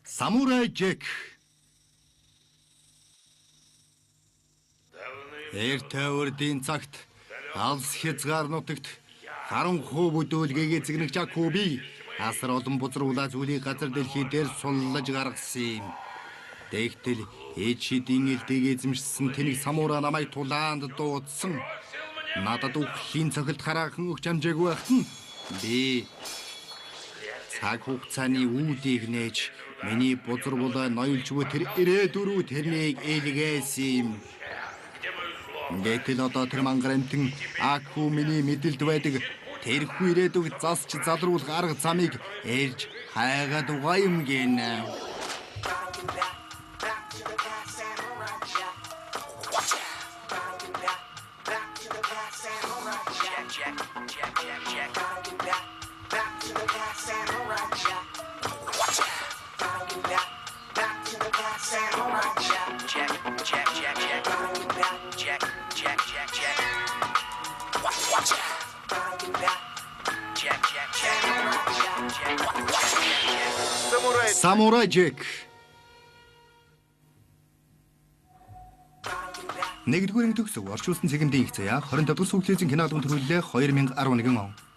Самурай Джек. Эртээ үрдийн цагт алс хязгаар нутагт харанхуй бүдүүлгээгээ зэгнэж Жакоби асар олон бузруулаа зүйлийг газар дэлхий дээр суллаж гаргасан юм. Тэгтэл ээж шидийн элдээг эзэмшсэн тэнэг самурай намайг тулаанд дуудсан. Надад үхлийн цохилт хараахан өгч амжаагүй байхад би цаг хугацааны үүдийг нээж миний бузруулаа ноёлж буй тэр ирээдүрүү тэрнийг ээлгээсэн юм. Гэтэл одоо тэр мангарамтэн Аку миний мэдэлд байдаг тэрхүү ирээдүг засч залруулах арга замыг эрж хайгаад угаа юм гинэ. Самурай Джек. Нэгдүгээр төгсөв орчуулсан цэгмдийн их заяа 25 дугаар сүүлчийн кино албан төрүүлээ 2011 он.